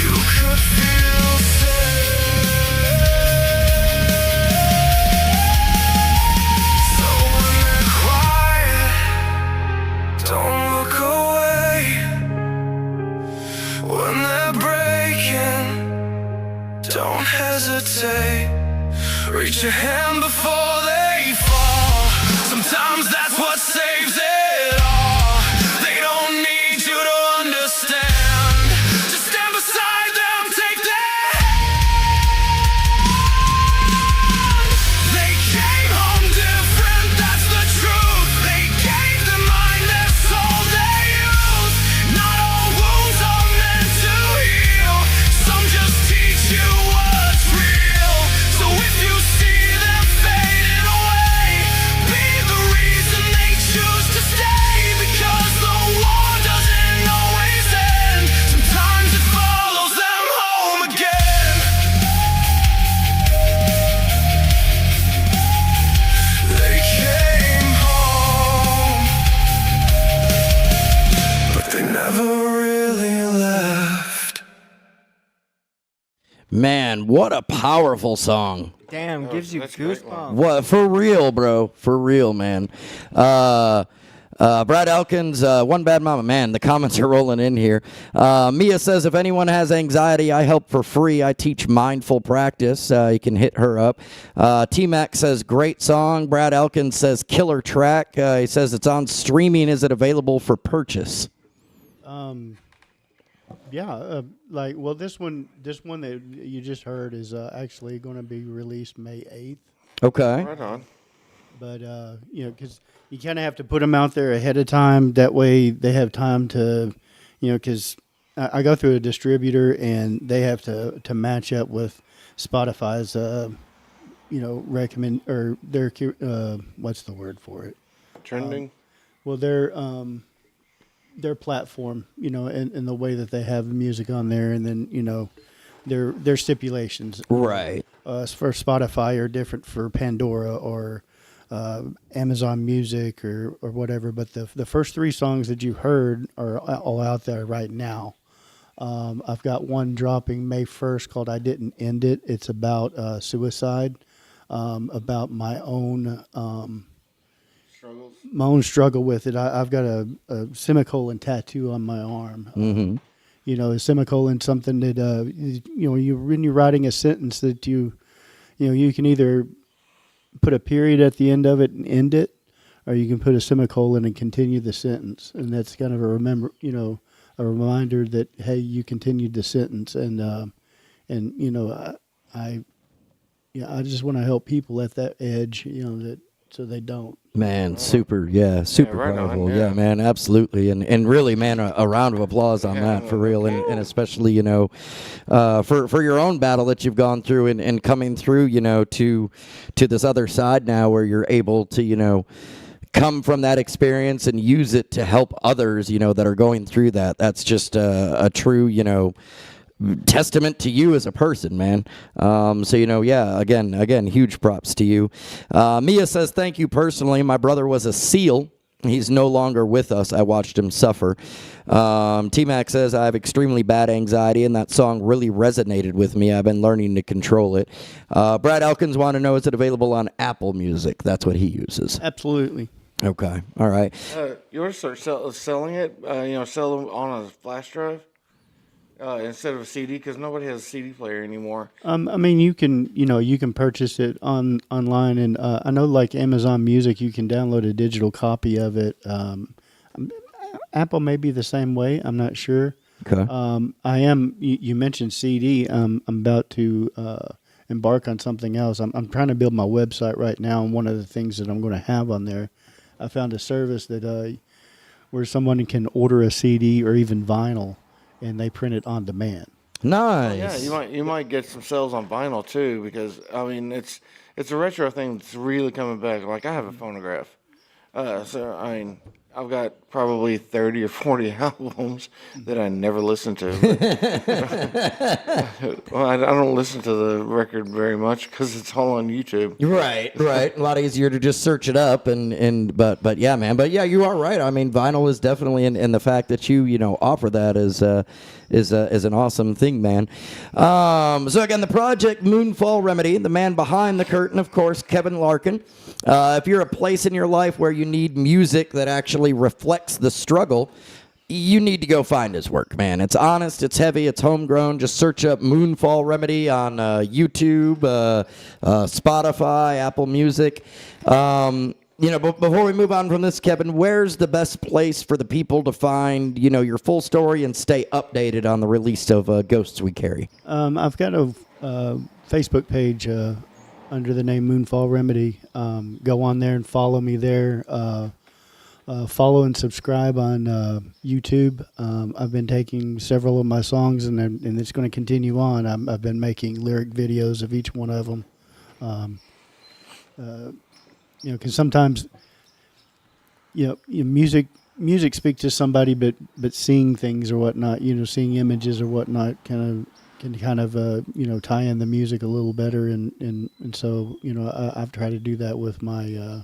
You could feel safe. So when they're quiet, don't look away. When they're breaking, don't hesitate. Reach your hand before they fall. Sometimes that's what saves it all. They don't need you to understand. Just stand beside them, take their hand. They came home different, that's the truth. They gave their mind, their soul, their youth. Not all wounds are meant to heal, some just teach you what's real. So if you see them fade Man, what a powerful song. Damn, gives you that's a great goosebumps. What for real, bro? For real, man. Brad Elkins, One Bad Mama. Man, the comments are rolling in here. Mia says, if anyone has anxiety, I help for free. I teach mindful practice. You can hit her up. T-Mac says, great song. Brad Elkins says, killer track. He says, it's on streaming. Is it available for purchase? Yeah, this one that you just heard is actually going to be released May 8th. Okay. Right on. But because you kind of have to put them out there ahead of time. That way they have time to, because I go through a distributor and they have to match up with Spotify's, recommend or their what's the word for it? Trending. Well, their platform, and the way that they have music on there, and then their stipulations. Right. For Spotify are different for Pandora or Amazon Music or whatever. But the first 3 songs that you heard are all out there right now. I've got one dropping May 1st called "I Didn't End It." It's about suicide, about my own. Struggles. My own struggle with it. I've got a semicolon tattoo on my arm. Mm-hmm. A semicolon, something that when you're writing a sentence that you can either put a period at the end of it and end it, or you can put a semicolon and continue the sentence, and that's kind of a reminder that hey, you continued the sentence, and I just want to help people at that edge, so they don't. Man, super right powerful. on, Yeah, yeah. man, absolutely. And really, man, a round of applause on that for real. And especially, for your own battle that you've gone through and coming through, to this other side now where you're able to, come from that experience and use it to help others, that are going through that. That's just a true, testament to you as a person, man. Again, huge props to you. Mia says, thank you personally. My brother was a SEAL. He's no longer with us. I watched him suffer. T-Mac says, I have extremely bad anxiety, and that song really resonated with me. I've been learning to control it. Brad Elkins want to know, is it available on Apple Music? That's what he uses. Absolutely. Okay. All right. You want to start selling it? Sell them on a flash drive instead of a CD, because nobody has a CD player anymore. You can purchase it online, and I know like Amazon Music, you can download a digital copy of it. Apple may be the same way. I'm not sure. Okay. You mentioned CD. I'm about to embark on something else. I'm trying to build my website right now, and one of the things that I'm going to have on there, I found a service that where someone can order a CD or even vinyl, and they print it on demand. Nice. Yeah, you might get some sales on vinyl too, because it's a retro thing that's really coming back. Like I have a phonograph, I've got probably 30 or 40 albums that I never listened to. Well, I don't listen to the record very much because it's all on YouTube. Right. A lot easier to just search it up but yeah, man. But yeah, you are right. Vinyl is definitely, and the fact that you offer that is an awesome thing, man. So again, the project Moonfall Remedy, the man behind the curtain, of course, Kevin Larkan. If you're a place in your life where you need music that actually reflects the struggle, you need to go find his work, man. It's honest, it's heavy, it's homegrown. Just search up Moonfall Remedy on YouTube, Spotify, Apple Music. But before we move on from this, Kevin, where's the best place for the people to find, your full story and stay updated on the release of Ghosts We Carry? I've got a Facebook page under the name Moonfall Remedy. Go on there and follow me there. Follow and subscribe on YouTube. I've been taking several of my songs, and it's going to continue on. I've been making lyric videos of each one of them. Because sometimes, music speaks to somebody, but seeing things or whatnot, seeing images or whatnot, can kind of tie in the music a little better, and so I've tried to do that with my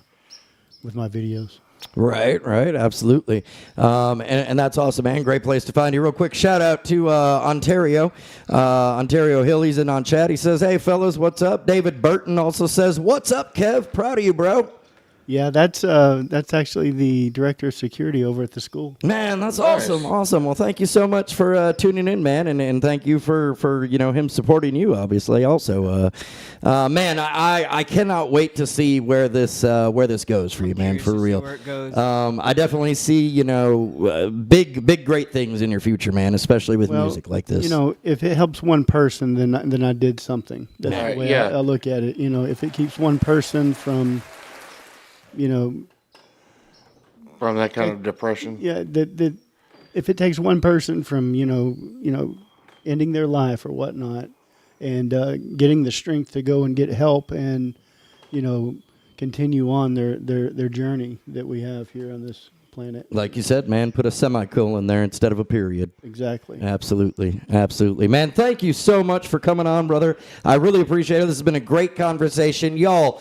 videos. Right, absolutely. And that's awesome, man. Great place to find you. Real quick shout out to Ontario. Ontario Hill, he's in on chat. He says, hey, fellas, what's up? David Burton also says, what's up, Kev? Proud of you, bro. Yeah, that's actually the director of security over at the school. Man, that's awesome. Well, thank you so much for tuning in, man, and thank you for him supporting you, obviously. Also, man, I cannot wait to see where this goes for you, man, for real. Where it goes. I definitely see big great things in your future, man, especially with music like this. If it helps one person, then I did something. That's the way I look at it. If it keeps one person from from that kind of depression. Yeah, that if it takes one person from ending their life or whatnot, and getting the strength to go and get help and continue on their journey that we have here on this planet. Like you said, man, put a semicolon there instead of a period. Exactly. Absolutely. Man, thank you so much for coming on, brother. I really appreciate it. This has been a great conversation. Y'all,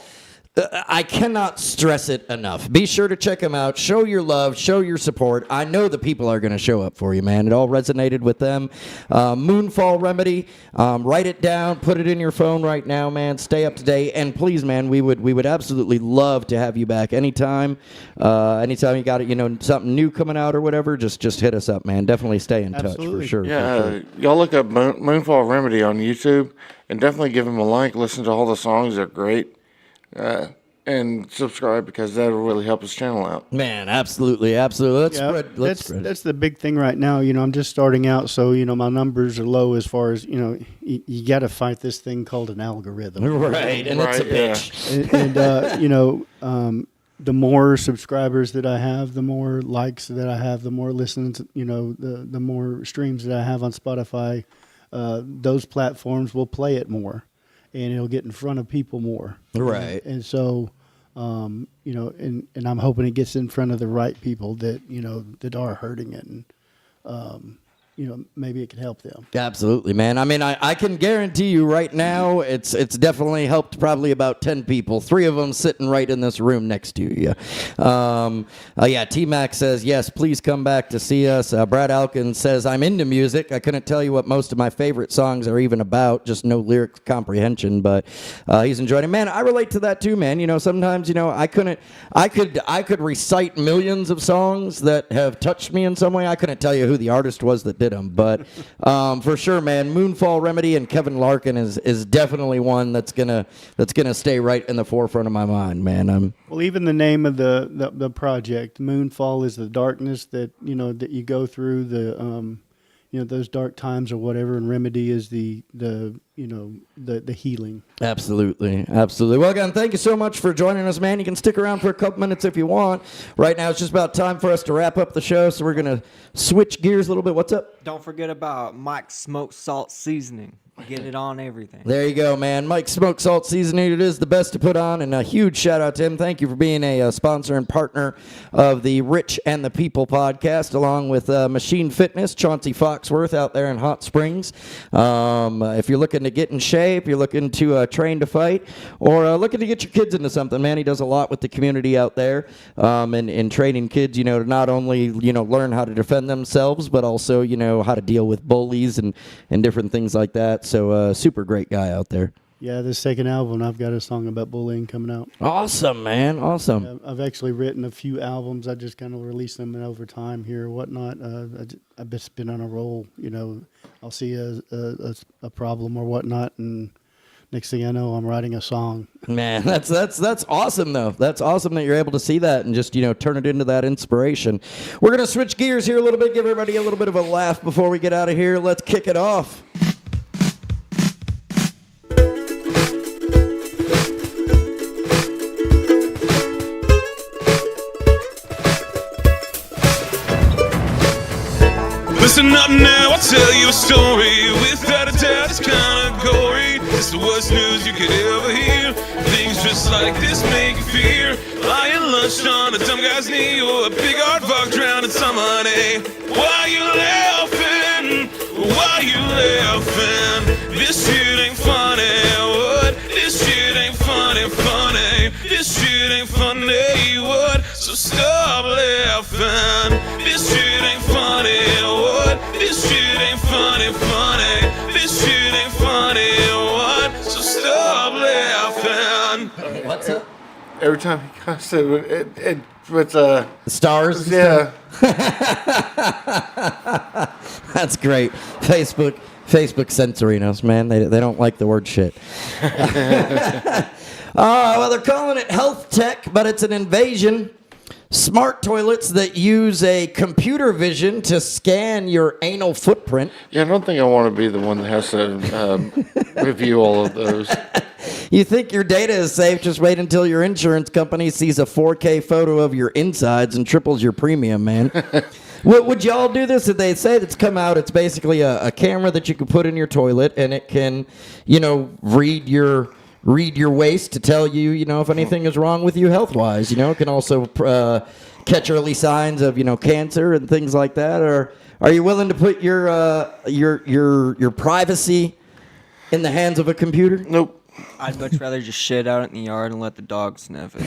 I cannot stress it enough. Be sure to check them out. Show your love. Show your support. I know the people are going to show up for you, man. It all resonated with them. Moonfall Remedy. Write it down. Put it in your phone right now, man. Stay up to date. And please, man, we would absolutely love to have you back anytime. Anytime you got something new coming out or whatever, just hit us up, man. Definitely stay in touch for sure. Yeah, for sure. Y'all look up Moonfall Remedy on YouTube and definitely give them a like. Listen to all the songs. They're great. And subscribe because that'll really help us channel out. Man, absolutely. Let's spread. That's the big thing right now. I'm just starting out, so my numbers are low as far as you got to fight this thing called an algorithm. Right, and it's a bitch. And the more subscribers that I have, the more likes that I have, the more listens, the more streams that I have on Spotify, those platforms will play it more. And it'll get in front of people more. Right. And so, and I'm hoping it gets in front of the right people that, that are hurting it. And, maybe it can help them. Absolutely, man. I mean, I can guarantee you right now, it's definitely helped probably about 10 people. 3 of them sitting right in this room next to you. T-Mac says, yes, please come back to see us. Brad Alkin says, I'm into music. I couldn't tell you what most of my favorite songs are even about, just no lyric comprehension, but he's enjoying it. Man, I relate to that too, man. Sometimes, I could recite millions of songs that have touched me in some way. I couldn't tell you who the artist was that did them, but for sure, man, Moonfall Remedy and Kevin Larkan is definitely one that's gonna stay right in the forefront of my mind, man. Well, even the name of the project, Moonfall, is the darkness that that you go through, the those dark times or whatever, and Remedy is the healing. Absolutely. Well, again, thank you so much for joining us, man. You can stick around for a couple minutes if you want. Right now, it's just about time for us to wrap up the show, so we're going to switch gears a little bit. What's up? Don't forget about Mike's Smoked Salt Seasoning. Get it on everything. There you go, man. Mike's Smoked Salt Seasoning. It is the best to put on, and a huge shout out to him. Thank you for being a sponsor and partner of the Rich and the People podcast, along with Machine Fitness, Chauncey Foxworth out there in Hot Springs. If you're looking to get in shape, you're looking to train to fight, or looking to get your kids into something, man, he does a lot with the community out there, and training kids, to not only, learn how to defend themselves, but also, how to deal with bullies and different things like that. So super great guy out there. Yeah, this second album, I've got a song about bullying coming out. Awesome, man. Awesome. I've actually written a few albums. I just kind of release them over time here or whatnot. I've just been on a roll. I'll see a problem or whatnot, and next thing I know, I'm writing a song. Man, that's awesome, though. That's awesome that you're able to see that and just, turn it into that inspiration. We're going to switch gears here a little bit, give everybody a little bit of a laugh before we get out of here. Let's kick it off. Listen up now, I'll tell you a story. Without a doubt, it's kinda gory. It's the worst news you could ever hear. Things just like this make you fear. Lying lunch on a dumb guy's knee, or a big aardvark drowning some honey. Why you laughing? Why you laughing? This shit ain't funny. What? This shit ain't funny. This shit ain't funny. What? So stop laughing. This shit ain't funny. What? This shit ain't funny. This shit ain't funny. What? So stop laughing. What's up? Every time he cuts it's The stars. and yeah. stuff? That's great. Facebook censoring us, man. They don't like the word shit. Well, they're calling it health tech, but it's an invasion. Smart toilets that use a computer vision to scan your anal footprint. Yeah, I don't think I want to be the one that has to review all of those. You think your data is safe, just wait until your insurance company sees a 4K photo of your insides and triples your premium, man. Would y'all do this? If they say it's come out, it's basically a camera that you can put in your toilet, and it can, read your waste to tell you, if anything is wrong with you health-wise. It can also catch early signs of, cancer and things like that. Or are you willing to put your privacy in the hands of a computer? Nope. I'd much rather just shit out in the yard and let the dog sniff it.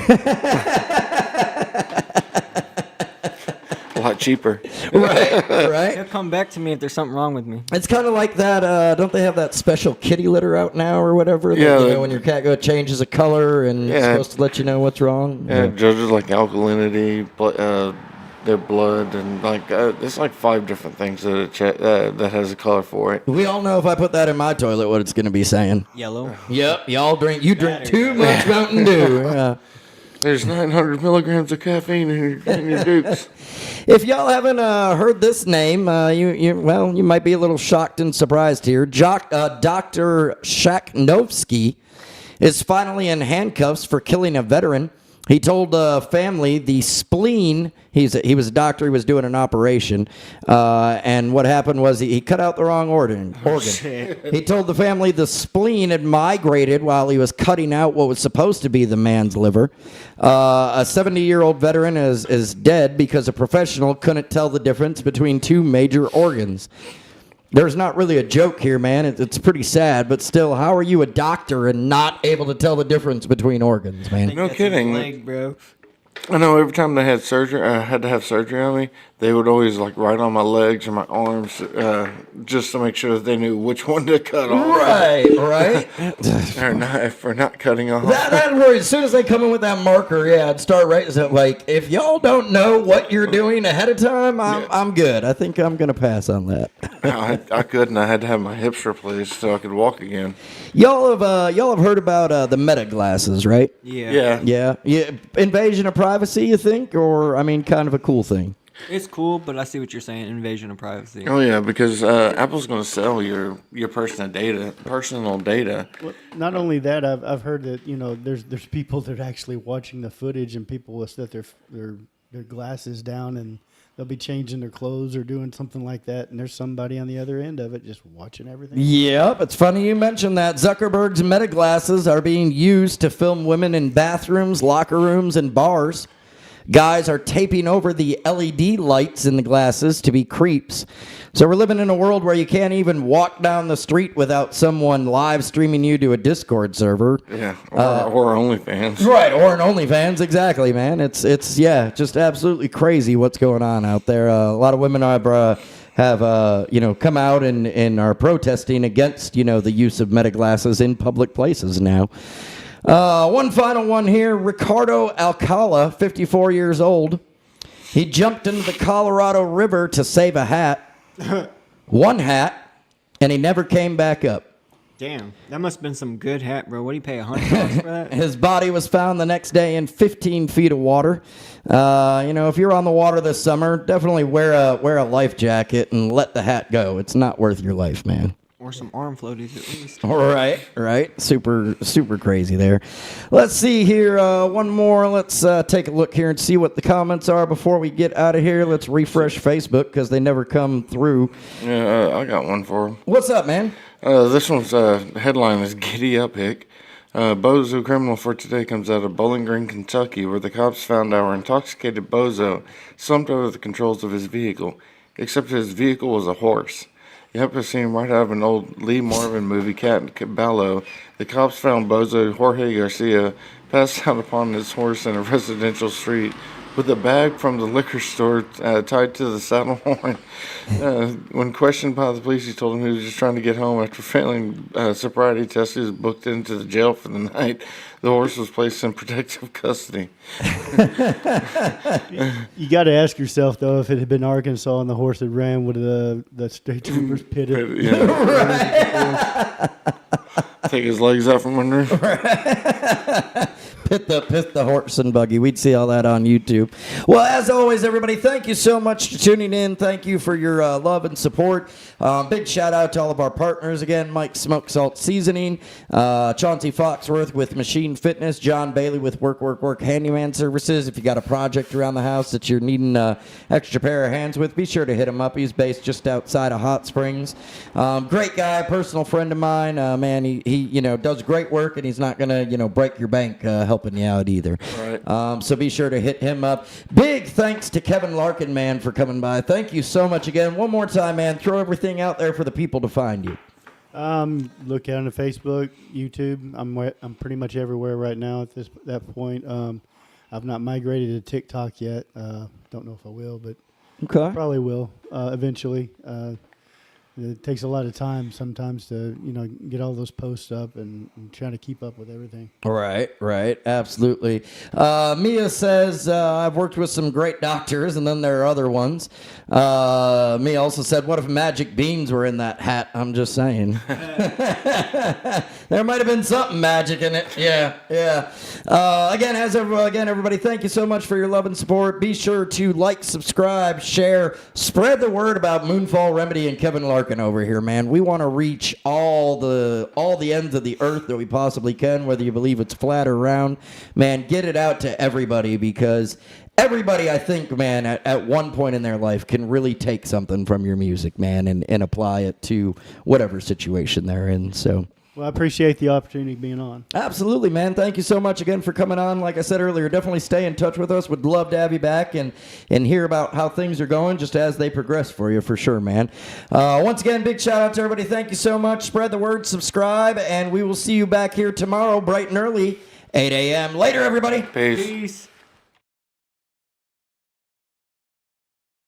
A lot cheaper. Right? He'll come back to me if there's something wrong with me. It's kind of like that. Don't they have that special kitty litter out now or whatever? Yeah. That, when your cat changes a color and it's supposed to let you know what's wrong. Yeah, it judges like alkalinity, their blood, and it's like 5 different things that has a color for it. We all know if I put that in my toilet, what it's going to be saying. Yellow. Yep, you drink too much Mountain Dew. Yeah. There's 900 milligrams of caffeine in your dukes. If y'all haven't heard this name, you might be a little shocked and surprised here. Dr. Shakhnovsky is finally in handcuffs for killing a veteran. He told the family the spleen, he was a doctor, he was doing an operation, and what happened was he cut out the wrong organ. He told the family the spleen had migrated while he was cutting out what was supposed to be the man's liver. A 70-year-old veteran is dead because a professional couldn't tell the difference between 2 major organs. There's not really a joke here, man. It's pretty sad, but still, how are you a doctor and not able to tell the difference between organs, man? No kidding. Leg, bro. I know every time they had surgery, I had to have surgery on me, they would always write on my legs or my arms just to make sure that they knew which one to cut off. Right. For not cutting off. That worries. As soon as they come in with that marker, I'd start writing something if y'all don't know what you're doing ahead of time, I'm good. I think I'm going to pass on that. I couldn't. I had to have my hips replaced so I could walk again. Y'all have heard about the Meta glasses, right? Yeah. Yeah. Invasion of privacy, you think? Or, kind of a cool thing? It's cool, but I see what you're saying. Invasion of privacy. Oh yeah, because Apple's going to sell your personal data. Well, not only that, I've heard that there's people that are actually watching the footage, and people will set their glasses down and they'll be changing their clothes or doing something like that, and there's somebody on the other end of it just watching everything. Yep, it's funny you mentioned that. Zuckerberg's Meta glasses are being used to film women in bathrooms, locker rooms, and bars. Guys are taping over the LED lights in the glasses to be creeps. So we're living in a world where you can't even walk down the street without someone live streaming you to a Discord server. Yeah, or OnlyFans. Right, or an OnlyFans, exactly, man. It's just absolutely crazy what's going on out there. A lot of women have come out and are protesting against, the use of Meta glasses in public places now. One final one here. Ricardo Alcala, 54 years old. He jumped into the Colorado River to save a hat. One hat, and he never came back up. Damn, that must have been some good hat, bro. What do you pay, $100 for that? His body was found the next day in 15 feet of water. If you're on the water this summer, definitely wear a life jacket and let the hat go. It's not worth your life, man. Or some arm floaties at least. Right. Super crazy there. Let's see here. One more. Let's take a look here and see what the comments are before we get out of here. Let's refresh Facebook because they never come through. Yeah, I got one for him. What's up, man? This one's headline is Giddy Up Hick. Bozo criminal for today comes out of Bowling Green, Kentucky, where the cops found our intoxicated bozo slumped over the controls of his vehicle, except his vehicle was a horse. Yep, a scene right out of an old Lee Marvin movie, Cat and Caballo. The cops found bozo Jorge Garcia passed out upon his horse in a residential street with a bag from the liquor store tied to the saddle horn. When questioned by the police, he told them he was just trying to get home. After failing sobriety tests, he was booked into the jail for the night. The horse was placed in protective custody. You got to ask yourself, though, if it had been Arkansas and the horse had ran, would the state troopers pit it? Yeah. Take his legs out from under him. Pit the horse and buggy. We'd see all that on YouTube. Well, as always, everybody, thank you so much for tuning in. Thank you for your love and support. Big shout out to all of our partners again: Mike Smoke Salt Seasoning, Chauncey Foxworth with Machine Fitness, John Bailey with Work Handyman Services. If you got a project around the house that you're needing an extra pair of hands with, be sure to hit him up. He's based just outside of Hot Springs. Great guy, personal friend of mine. Man, he does great work, and he's not gonna break your bank helping you out either. Right. So be sure to hit him up. Big thanks to Kevin Larkan, man, for coming by. Thank you so much again. One more time, man. Throw everything out there for the people to find you. Look out on Facebook, YouTube. I'm pretty much everywhere right now at that point. I've not migrated to TikTok yet. Don't know if I will, but probably will eventually. It takes a lot of time sometimes to get all those posts up and trying to keep up with everything. Right, absolutely. Mia says, I've worked with some great doctors, and then there are other ones. Mia also said, what if magic beans were in that hat? I'm just saying. There might have been something magic in it. Yeah. Again, everybody, thank you so much for your love and support. Be sure to like, subscribe, share, spread the word about Moonfall Remedy and Kevin Larkan over here, man. We want to reach all the ends of the earth that we possibly can, whether you believe it's flat or round. Man, get it out to everybody, because everybody, I think, man, at one point in their life can really take something from your music, man, and apply it to whatever situation they're in. So, well, I appreciate the opportunity of being on. absolutely, man. Thank you so much again for coming on. Like I said earlier, definitely stay in touch with us. Would love to have you back and hear about how things are going just as they progress for you, for sure, man. Once again, big shout out to everybody. Thank you so much. Spread the word, subscribe, and we will see you back here tomorrow, bright and early, 8 a.m. Later, everybody. Peace. Peace.